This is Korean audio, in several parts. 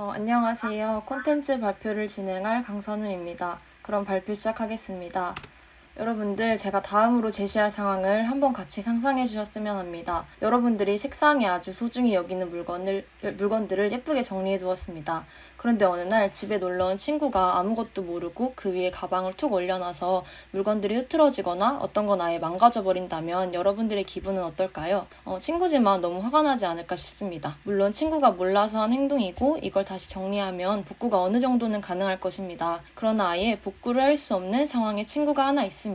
안녕하세요. 콘텐츠 발표를 진행할 강선우입니다. 그럼 발표 시작하겠습니다. 여러분들, 제가 다음으로 제시할 상황을 한번 같이 상상해 주셨으면 합니다. 여러분들이 책상에 아주 소중히 여기는 물건들을 예쁘게 정리해 두었습니다. 그런데 어느 날 집에 놀러온 친구가 아무것도 모르고 그 위에 가방을 툭 올려놔서 물건들이 흐트러지거나 어떤 건 아예 망가져 버린다면 여러분들의 기분은 어떨까요? 친구지만 너무 화가 나지 않을까 싶습니다. 물론 친구가 몰라서 한 행동이고 이걸 다시 정리하면 복구가 어느 정도는 가능할 것입니다. 그러나 아예 복구를 할 수 없는 상황에 친구가 하나 있습니다.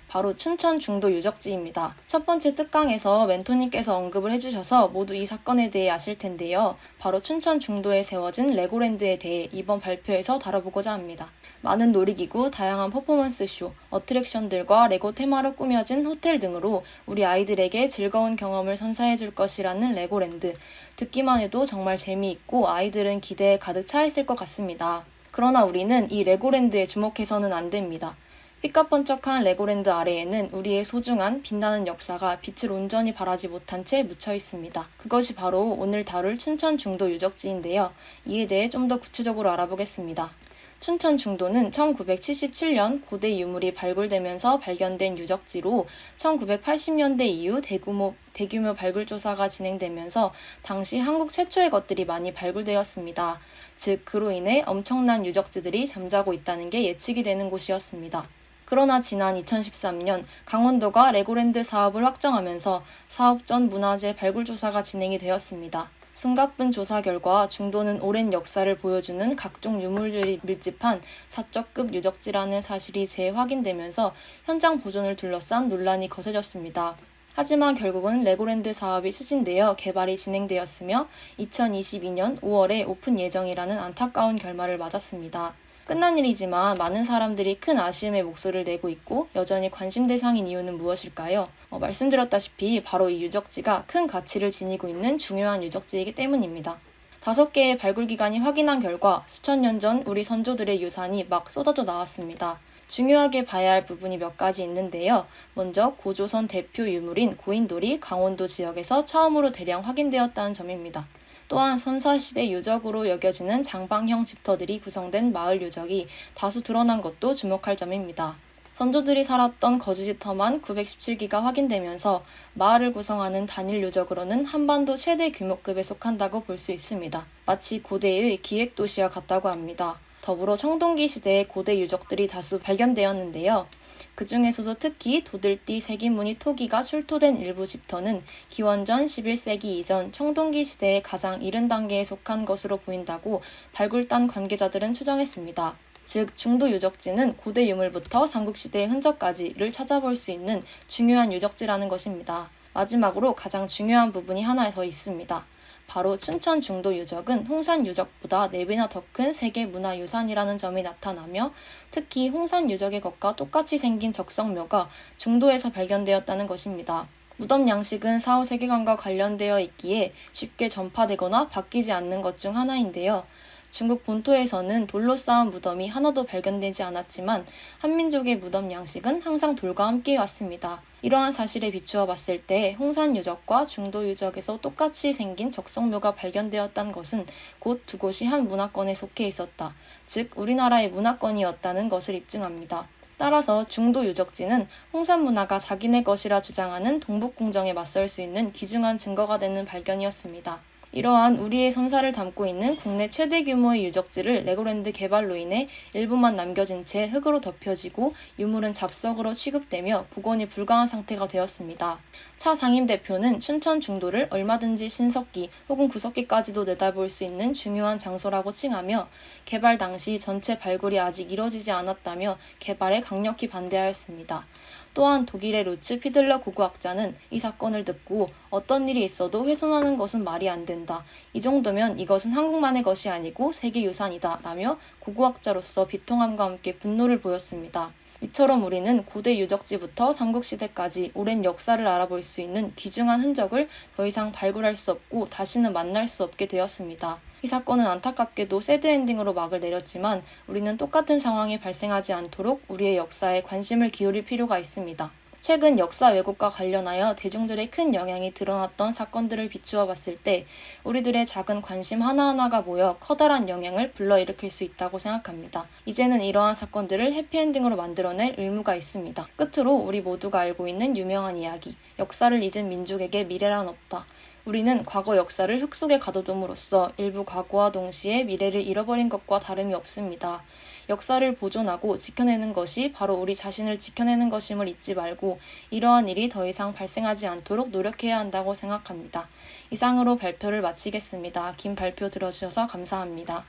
바로 춘천 중도 유적지입니다. 첫 번째 특강에서 멘토님께서 언급을 해주셔서 모두 이 사건에 대해 아실 텐데요. 바로 춘천 중도에 세워진 레고랜드에 대해 이번 발표에서 다뤄보고자 합니다. 많은 놀이기구, 다양한 퍼포먼스 쇼, 어트랙션들과 레고 테마로 꾸며진 호텔 등으로 우리 아이들에게 즐거운 경험을 선사해줄 것이라는 레고랜드. 듣기만 해도 정말 재미있고 아이들은 기대에 가득 차 있을 것 같습니다. 그러나 우리는 이 레고랜드에 주목해서는 안 됩니다. 삐까뻔쩍한 레고랜드 아래에는 우리의 소중한 빛나는 역사가 빛을 온전히 발하지 못한 채 묻혀 있습니다. 그것이 바로 오늘 다룰 춘천 중도 유적지인데요. 이에 대해 좀 더 구체적으로 알아보겠습니다. 춘천 중도는 1977년 고대 유물이 발굴되면서 발견된 유적지로 1980년대 이후 대규모 발굴 조사가 진행되면서 당시 한국 최초의 것들이 많이 발굴되었습니다. 즉, 그로 인해 엄청난 유적지들이 잠자고 있다는 게 예측이 되는 곳이었습니다. 그러나 지난 2013년 강원도가 레고랜드 사업을 확정하면서 사업 전 문화재 발굴 조사가 진행이 되었습니다. 숨가쁜 조사 결과 중도는 오랜 역사를 보여주는 각종 유물들이 밀집한 사적급 유적지라는 사실이 재확인되면서 현장 보존을 둘러싼 논란이 거세졌습니다. 하지만 결국은 레고랜드 사업이 추진되어 개발이 진행되었으며 2022년 5월에 오픈 예정이라는 안타까운 결말을 맞았습니다. 끝난 일이지만 많은 사람들이 큰 아쉬움의 목소리를 내고 있고 여전히 관심 대상인 이유는 무엇일까요? 말씀드렸다시피 바로 이 유적지가 큰 가치를 지니고 있는 중요한 유적지이기 때문입니다. 5개의 발굴 기관이 확인한 결과 수천 년 전 우리 선조들의 유산이 막 쏟아져 나왔습니다. 중요하게 봐야 할 부분이 몇 가지 있는데요. 먼저 고조선 대표 유물인 고인돌이 강원도 지역에서 처음으로 대량 확인되었다는 점입니다. 또한 선사시대 유적으로 여겨지는 장방형 집터들이 구성된 마을 유적이 다수 드러난 것도 주목할 점입니다. 선조들이 살았던 거주지터만 917기가 확인되면서 마을을 구성하는 단일 유적으로는 한반도 최대 규모급에 속한다고 볼 수 있습니다. 마치 고대의 기획도시와 같다고 합니다. 더불어 청동기 시대의 고대 유적들이 다수 발견되었는데요. 그 중에서도 특히 도들띠 세기무늬 토기가 출토된 일부 집터는 기원전 11세기 이전 청동기 시대의 가장 이른 단계에 속한 것으로 보인다고 발굴단 관계자들은 추정했습니다. 즉, 중도 유적지는 고대 유물부터 삼국시대의 흔적까지를 찾아볼 수 있는 중요한 유적지라는 것입니다. 마지막으로 가장 중요한 부분이 하나 더 있습니다. 바로 춘천 중도 유적은 홍산 유적보다 4배나 더 큰 세계문화유산이라는 점이 나타나며 특히 홍산 유적의 것과 똑같이 생긴 적성묘가 중도에서 발견되었다는 것입니다. 무덤 양식은 4, 5 세계관과 관련되어 있기에 쉽게 전파되거나 바뀌지 않는 것 중 하나인데요. 중국 본토에서는 돌로 쌓은 무덤이 하나도 발견되지 않았지만 한민족의 무덤 양식은 항상 돌과 함께 왔습니다. 이러한 사실에 비추어 봤을 때 홍산 유적과 중도 유적에서 똑같이 생긴 적성묘가 발견되었다는 것은 곧 두 곳이 한 문화권에 속해 있었다. 즉, 우리나라의 문화권이었다는 것을 입증합니다. 따라서 중도 유적지는 홍산 문화가 자기네 것이라 주장하는 동북공정에 맞설 수 있는 귀중한 증거가 되는 발견이었습니다. 이러한 우리의 선사를 담고 있는 국내 최대 규모의 유적지를 레고랜드 개발로 인해 일부만 남겨진 채 흙으로 덮여지고 유물은 잡석으로 취급되며 복원이 불가한 상태가 되었습니다. 차 상임 대표는 춘천 중도를 얼마든지 신석기 혹은 구석기까지도 내다볼 수 있는 중요한 장소라고 칭하며 개발 당시 전체 발굴이 아직 이뤄지지 않았다며 개발에 강력히 반대하였습니다. 또한 독일의 루츠 피들러 고고학자는 이 사건을 듣고 어떤 일이 있어도 훼손하는 것은 말이 안 된다. 이 정도면 이것은 한국만의 것이 아니고 세계유산이다. 라며 고고학자로서 비통함과 함께 분노를 보였습니다. 이처럼 우리는 고대 유적지부터 삼국시대까지 오랜 역사를 알아볼 수 있는 귀중한 흔적을 더 이상 발굴할 수 없고 다시는 만날 수 없게 되었습니다. 이 사건은 안타깝게도 새드엔딩으로 막을 내렸지만 우리는 똑같은 상황이 발생하지 않도록 우리의 역사에 관심을 기울일 필요가 있습니다. 최근 역사 왜곡과 관련하여 대중들의 큰 영향이 드러났던 사건들을 비추어 봤을 때 우리들의 작은 관심 하나하나가 모여 커다란 영향을 불러일으킬 수 있다고 생각합니다. 이제는 이러한 사건들을 해피엔딩으로 만들어낼 의무가 있습니다. 끝으로 우리 모두가 알고 있는 유명한 이야기, 역사를 잊은 민족에게 미래란 없다. 우리는 과거 역사를 흙 속에 가둬둠으로써 일부 과거와 동시에 미래를 잃어버린 것과 다름이 없습니다. 역사를 보존하고 지켜내는 것이 바로 우리 자신을 지켜내는 것임을 잊지 말고 이러한 일이 더 이상 발생하지 않도록 노력해야 한다고 생각합니다. 이상으로 발표를 마치겠습니다. 긴 발표 들어주셔서 감사합니다.